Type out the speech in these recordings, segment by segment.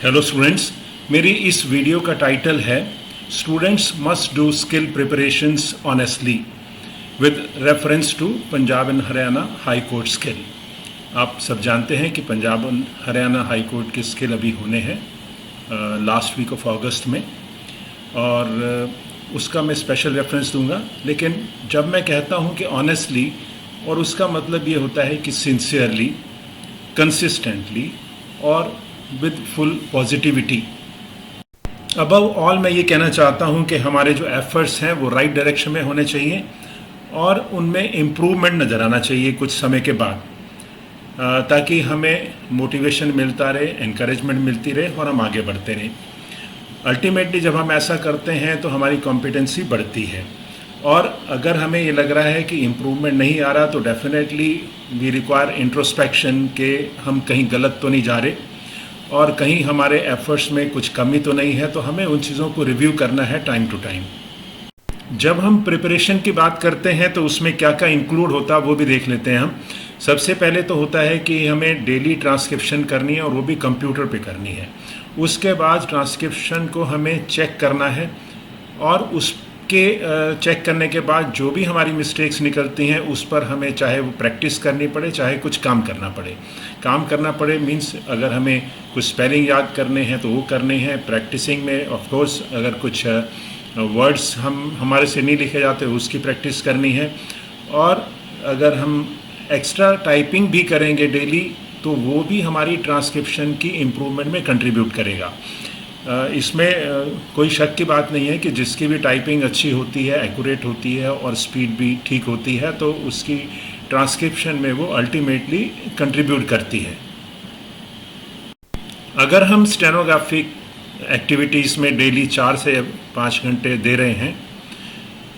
Hello students, मेरी इस video का टाइटल है students must do skill preparations honestly with reference to Punjab and Haryana high court skill. आप सब जानते हैं कि Punjab and Haryana high court के स्किल अभी होने हैं लास्ट वीक ऑफ अगस्त में, और उसका मैं स्पेशल रेफरेंस दूंगा। लेकिन जब मैं कहता हूं कि ऑनेस्टली, और उसका मतलब ये होता है कि सिंसियरली, कंसिस्टेंटली और with full positivity. Above all मैं ये कहना चाहता हूँ कि हमारे जो एफर्ट्स हैं वो राइट डायरेक्शन में होने चाहिए और उनमें इम्प्रूवमेंट नज़र आना चाहिए कुछ समय के बाद, ताकि हमें मोटिवेशन मिलता रहे, एनकरेजमेंट मिलती रहे और हम आगे बढ़ते रहें। अल्टीमेटली जब हम ऐसा करते हैं तो हमारी कॉम्पिटेंसी बढ़ती है, और अगर हमें ये लग रहा है कि इम्प्रूवमेंट नहीं आ रहा तो डेफिनेटली वी रिक्वायर इंट्रोस्पेक्शन के हम कहीं गलत तो नहीं जा रहे और कहीं हमारे एफर्ट्स में कुछ कमी तो नहीं है, तो हमें उन चीज़ों को रिव्यू करना है टाइम टू टाइम। जब हम प्रिपरेशन की बात करते हैं तो उसमें क्या क्या इंक्लूड होता है वो भी देख लेते हैं हम। सबसे पहले तो होता है कि हमें डेली ट्रांसक्रिप्शन करनी है और वो भी कंप्यूटर पे करनी है। उसके बाद ट्रांसक्रिप्शन को हमें चेक करना है और उसके चेक करने के बाद जो भी हमारी मिस्टेक्स निकलती हैं उस पर हमें चाहे वो प्रैक्टिस करनी पड़े, चाहे कुछ काम करना पड़े। काम करना पड़े मीन्स अगर हमें कुछ स्पेलिंग याद करने हैं तो वो करने हैं। प्रैक्टिसिंग में ऑफ कोर्स अगर कुछ वर्ड्स हमारे से नहीं लिखे जाते उसकी प्रैक्टिस करनी है, और अगर हम एक्स्ट्रा टाइपिंग भी करेंगे डेली तो वो भी हमारी ट्रांसक्रिप्शन की इम्प्रूवमेंट में कंट्रीब्यूट करेगा। इसमें कोई शक की बात नहीं है कि जिसकी भी टाइपिंग अच्छी होती है, एक्यूरेट होती है और स्पीड भी ठीक होती है तो उसकी ट्रांसक्रिप्शन में वो अल्टीमेटली कंट्रीब्यूट करती है। अगर हम स्टेनोग्राफिक एक्टिविटीज़ में डेली 4 से 5 घंटे दे रहे हैं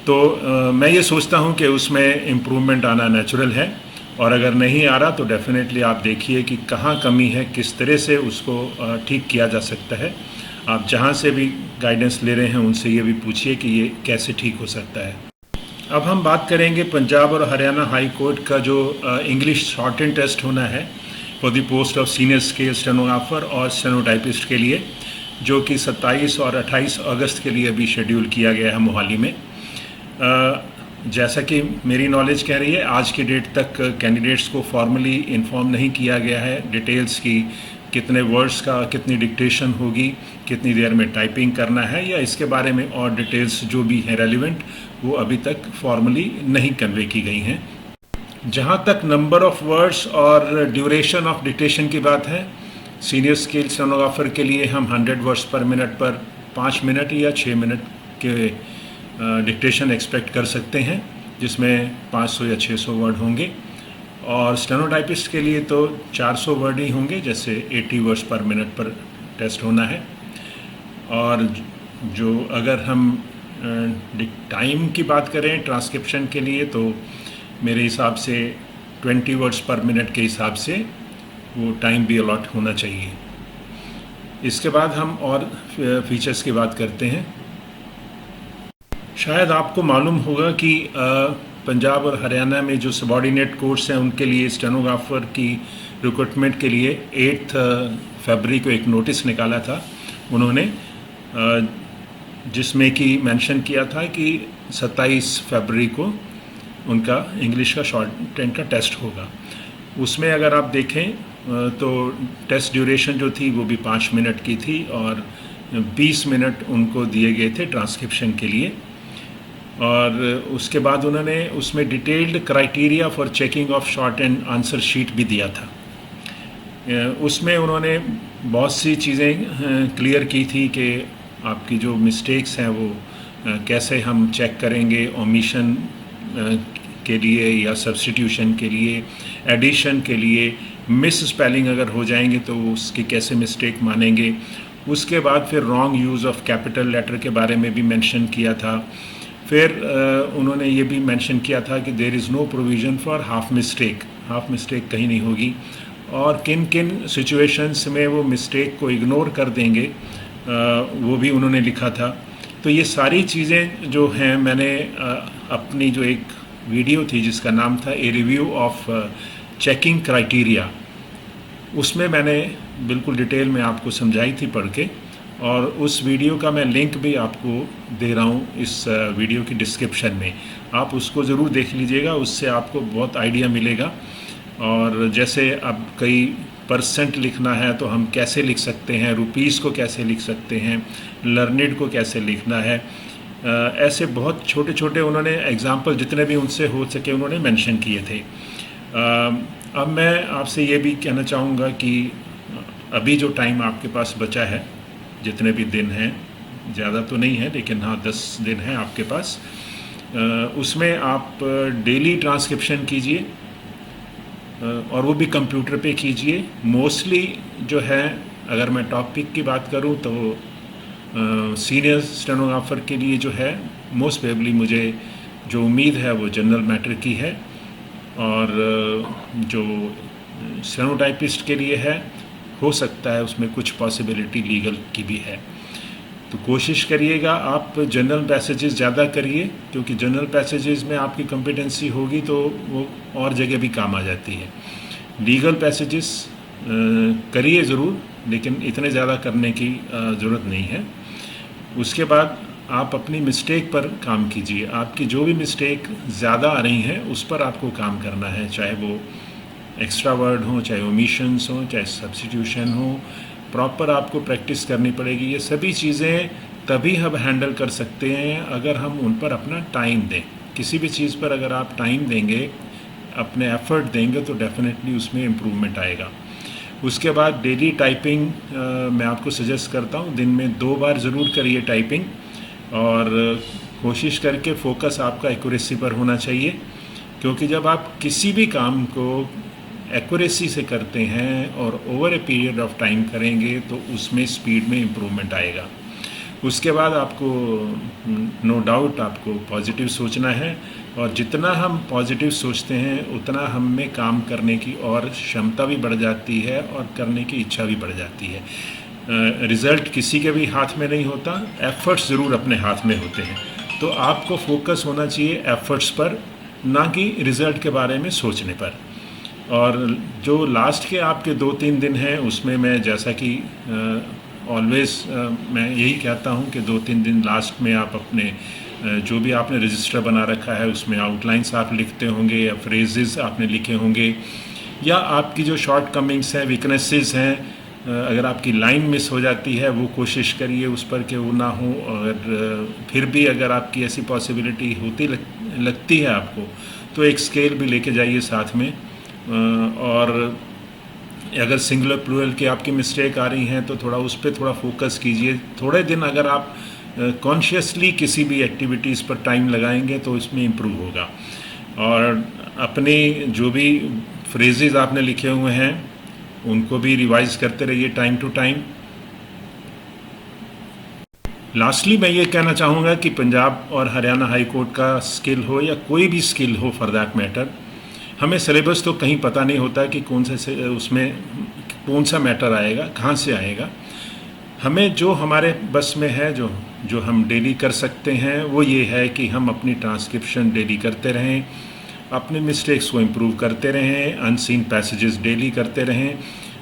तो मैं ये सोचता हूँ कि उसमें इम्प्रूवमेंट आना नेचुरल है, और अगर नहीं आ रहा तो डेफिनेटली आप देखिए कि कहाँ कमी है, किस तरह से उसको ठीक किया जा सकता है। आप जहाँ से भी गाइडेंस ले रहे हैं उनसे ये भी पूछिए कि ये कैसे ठीक हो सकता है। अब हम बात करेंगे पंजाब और हरियाणा हाई कोर्ट का जो इंग्लिश शॉर्ट एंड टेस्ट होना है for the post of senior scale stenographer और स्टेनोटाइपिस्ट के लिए, जो कि 27 और 28 अगस्त के लिए अभी शेड्यूल किया गया है मोहाली में। जैसा कि मेरी नॉलेज कह रही है, आज की डेट तक कैंडिडेट्स को फॉर्मली इन्फॉर्म नहीं किया गया है डिटेल्स की, कितने वर्ड्स का कितनी डिक्टेशन होगी, कितनी देर में टाइपिंग करना है, या इसके बारे में और डिटेल्स जो भी हैं रेलिवेंट वो अभी तक फॉर्मली नहीं कन्वे की गई हैं। जहाँ तक नंबर ऑफ वर्ड्स और ड्यूरेशन ऑफ डिक्टेशन की बात है, सीनियर स्केल स्टेनोग्राफर के लिए हम 100 वर्ड्स पर मिनट पर 5 मिनट या 6 मिनट के डिक्टेशन एक्सपेक्ट कर सकते हैं, जिसमें 500 या 600 वर्ड होंगे, और स्टेनोटाइपिस्ट के लिए तो 400 वर्ड ही होंगे, जैसे 80 वर्ड्स पर मिनट पर टेस्ट होना है। और जो अगर हम टाइम की बात करें ट्रांसक्रिप्शन के लिए तो मेरे हिसाब से 20 वर्ड्स पर मिनट के हिसाब से वो टाइम भी अलॉट होना चाहिए। इसके बाद हम और फीचर्स की बात करते हैं। शायद आपको मालूम होगा कि पंजाब और हरियाणा में जो सबॉर्डिनेट कोर्स हैं उनके लिए स्टेनोग्राफर की रिक्रूटमेंट के लिए 8 फरवरी को एक नोटिस निकाला था उन्होंने, जिसमें कि मेंशन किया था कि 27 फरवरी को उनका इंग्लिश का शॉर्ट एंड का टेस्ट होगा। उसमें अगर आप देखें तो टेस्ट ड्यूरेशन जो थी वो भी 5 मिनट की थी और 20 मिनट उनको दिए गए थे ट्रांसक्रिप्शन के लिए, और उसके बाद उन्होंने उसमें detailed criteria for checking of short and answer sheet भी दिया था। उसमें उन्होंने बहुत सी चीज़ें क्लियर की थी कि आपकी जो मिस्टेक्स हैं वो कैसे हम चेक करेंगे, ओमिशन के लिए या सब्स्टिट्यूशन के लिए, एडिशन के लिए, मिस स्पेलिंग अगर हो जाएंगे तो उसकी कैसे मिस्टेक मानेंगे। उसके बाद फिर wrong use of capital letter के बारे में भी मेंशन किया था। फिर उन्होंने ये भी मेंशन किया था कि there is no provision for half mistake कहीं नहीं होगी, और किन किन सिचुएशंस में वो मिस्टेक को इग्नोर कर देंगे वो भी उन्होंने लिखा था। तो ये सारी चीज़ें जो हैं, मैंने अपनी जो एक वीडियो थी जिसका नाम था a review of checking criteria, उसमें मैंने बिल्कुल डिटेल में आपको समझाई थी पढ़ के, और उस वीडियो का मैं लिंक भी आपको दे रहा हूँ इस वीडियो की डिस्क्रिप्शन में। आप उसको ज़रूर देख लीजिएगा, उससे आपको बहुत आइडिया मिलेगा। और जैसे अब कई परसेंट लिखना है तो हम कैसे लिख सकते हैं, रुपीज़ को कैसे लिख सकते हैं, लर्निड को कैसे लिखना है, ऐसे बहुत छोटे छोटे उन्होंने एग्जाम्पल जितने भी उनसे हो सके उन्होंने मेंशन किए थे। अब मैं आपसे ये भी कहना चाहूँगा कि अभी जो टाइम आपके पास बचा है, जितने भी दिन हैं, ज़्यादा तो नहीं है लेकिन हाँ 10 दिन हैं आपके पास, उसमें आप डेली ट्रांसक्रिप्शन कीजिए, और वो भी कंप्यूटर पे कीजिए। मोस्टली जो है, अगर मैं टॉपिक की बात करूँ तो सीनियर स्टेनोग्राफर के लिए जो है मोस्ट प्रोबेबली मुझे जो उम्मीद है वो जनरल मैटर की है, और जो स्टेनोटाइपिस्ट के लिए है हो सकता है उसमें कुछ पॉसिबिलिटी लीगल की भी है। तो कोशिश करिएगा आप जनरल पैसेजेस ज़्यादा करिए, क्योंकि जनरल पैसेजेस में आपकी कॉम्पिटेंसी होगी तो वो और जगह भी काम आ जाती है। लीगल पैसेजेस करिए ज़रूर, लेकिन इतने ज़्यादा करने की ज़रूरत नहीं है। उसके बाद आप अपनी मिस्टेक पर काम कीजिए। आपकी जो भी मिस्टेक ज़्यादा आ रही हैं उस पर आपको काम करना है, चाहे वो एक्स्ट्रा वर्ड हो, चाहे ओमिशंस हो, चाहे सब्स्टिट्यूशन हो, प्रॉपर आपको प्रैक्टिस करनी पड़ेगी। ये सभी चीज़ें तभी हम हैंडल कर सकते हैं अगर हम उन पर अपना टाइम दें। किसी भी चीज़ पर अगर आप टाइम देंगे, अपने एफर्ट देंगे, तो डेफिनेटली उसमें इम्प्रूवमेंट आएगा। उसके बाद डेली टाइपिंग मैं आपको सजेस्ट करता हूँ, दिन में 2 बार ज़रूर करिए टाइपिंग, और कोशिश करके फोकस आपका एक्यूरेसी पर होना चाहिए, क्योंकि जब आप किसी भी काम को एक्यूरेसी से करते हैं और over a period of time करेंगे तो उसमें स्पीड में इम्प्रूवमेंट आएगा। उसके बाद आपको नो डाउट आपको पॉजिटिव सोचना है, और जितना हम पॉजिटिव सोचते हैं उतना हम में काम करने की और क्षमता भी बढ़ जाती है और करने की इच्छा भी बढ़ जाती है। रिज़ल्ट किसी के भी हाथ में नहीं होता, एफ़र्ट्स ज़रूर अपने हाथ में होते हैं। तो आपको फोकस होना चाहिए एफ़र्ट्स पर, ना कि रिज़ल्ट के बारे में सोचने पर। और जो लास्ट के आपके 2-3 दिन हैं उसमें मैं, जैसा कि ऑलवेज़ मैं यही कहता हूँ कि 2-3 दिन लास्ट में आप अपने जो भी आपने रजिस्टर बना रखा है उसमें आउटलाइंस आप लिखते होंगे, या फ्रेजेस आपने लिखे होंगे, या आपकी जो शॉर्ट कमिंग्स हैं, वीकनेसेस हैं, अगर आपकी लाइन मिस हो जाती है वो कोशिश करिए उस पर कि वो ना हो। अगर फिर भी अगर आपकी ऐसी पॉसिबिलिटी होती लगती है आपको, तो एक स्केल भी लेके जाइए साथ में। और अगर सिंगुलर प्लूरल की आपकी मिस्टेक आ रही हैं तो थोड़ा उस पर थोड़ा फोकस कीजिए। थोड़े दिन अगर आप कॉन्शियसली किसी भी एक्टिविटीज़ पर टाइम लगाएंगे तो इसमें इम्प्रूव होगा। और अपने जो भी फ्रेजेस आपने लिखे हुए हैं उनको भी रिवाइज करते रहिए टाइम टू टाइम। लास्टली मैं ये कहना चाहूँगा कि पंजाब और हरियाणा हाई कोर्ट का स्किल हो या कोई भी स्किल हो फॉर दैट मैटर, हमें सिलेबस तो कहीं पता नहीं होता कि कौन से उसमें कौन सा मैटर आएगा, कहाँ से आएगा। हमें जो हमारे बस में है, जो हम डेली कर सकते हैं, वो ये है कि हम अपनी ट्रांसक्रिप्शन डेली करते रहें, अपने मिस्टेक्स को इम्प्रूव करते रहें, अनसीन पैसेजेस डेली करते रहें,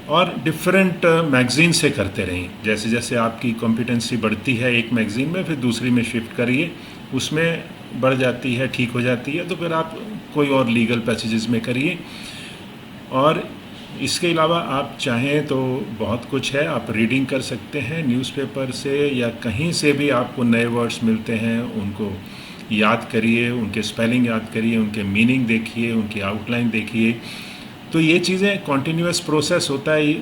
और डिफरेंट मैगज़ीन से करते रहें। जैसे जैसे आपकी कॉम्पिटेंसी बढ़ती है एक मैगज़ीन में, फिर दूसरी में शिफ्ट करिए, उसमें बढ़ जाती है, ठीक हो जाती है, तो फिर आप कोई और लीगल पैसेजेस में करिए। और इसके अलावा आप चाहें तो बहुत कुछ है, आप रीडिंग कर सकते हैं न्यूज़पेपर से, या कहीं से भी आपको नए वर्ड्स मिलते हैं उनको याद करिए, उनके स्पेलिंग याद करिए, उनके मीनिंग देखिए, उनकी आउटलाइन देखिए। तो ये चीज़ें कॉन्टीन्यूअस प्रोसेस होता है।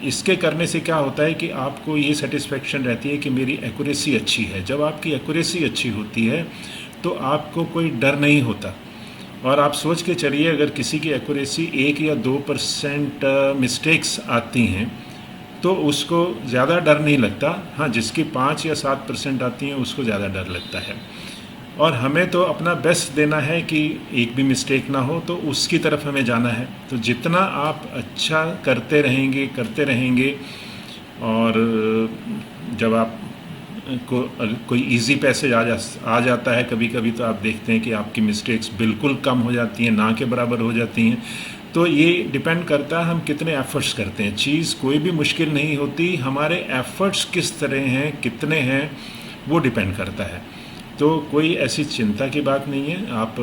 इसके करने से क्या होता है कि आपको ये सेटिस्फेक्शन रहती है कि मेरी एक्यूरेसी अच्छी है। जब आपकी एक्यूरेसी अच्छी होती है तो आपको कोई डर नहीं होता। और आप सोच के चलिए, अगर किसी की एक्यूरेसी 1 या 2% मिस्टेक्स आती हैं तो उसको ज़्यादा डर नहीं लगता। हाँ, जिसकी 5 या 7% आती हैं उसको ज़्यादा डर लगता है। और हमें तो अपना बेस्ट देना है कि एक भी मिस्टेक ना हो, तो उसकी तरफ हमें जाना है। तो जितना आप अच्छा करते रहेंगे, और जब आप को कोई इजी पैसेज आ जाता है कभी कभी, तो आप देखते हैं कि आपकी मिस्टेक्स बिल्कुल कम हो जाती हैं, ना के बराबर हो जाती हैं। तो ये डिपेंड करता है हम कितने एफ़र्ट्स करते हैं। चीज़ कोई भी मुश्किल नहीं होती, हमारे एफ़र्ट्स किस तरह हैं, कितने हैं, वो डिपेंड करता है। तो कोई ऐसी चिंता की बात नहीं है। आप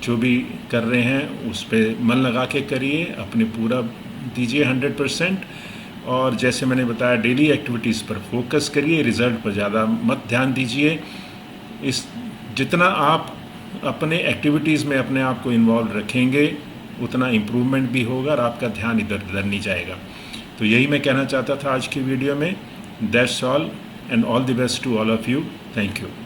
जो भी कर रहे हैं उस पे मन लगा के करिए, अपने पूरा दीजिए 100%। और जैसे मैंने बताया, डेली एक्टिविटीज़ पर फोकस करिए, रिज़ल्ट पर ज़्यादा मत ध्यान दीजिए। इस जितना आप अपने एक्टिविटीज़ में अपने आप को इन्वॉल्व रखेंगे, उतना इम्प्रूवमेंट भी होगा और आपका ध्यान इधर उधर नहीं जाएगा। तो यही मैं कहना चाहता था आज की वीडियो में। That's all and all the best to all of you. Thank you.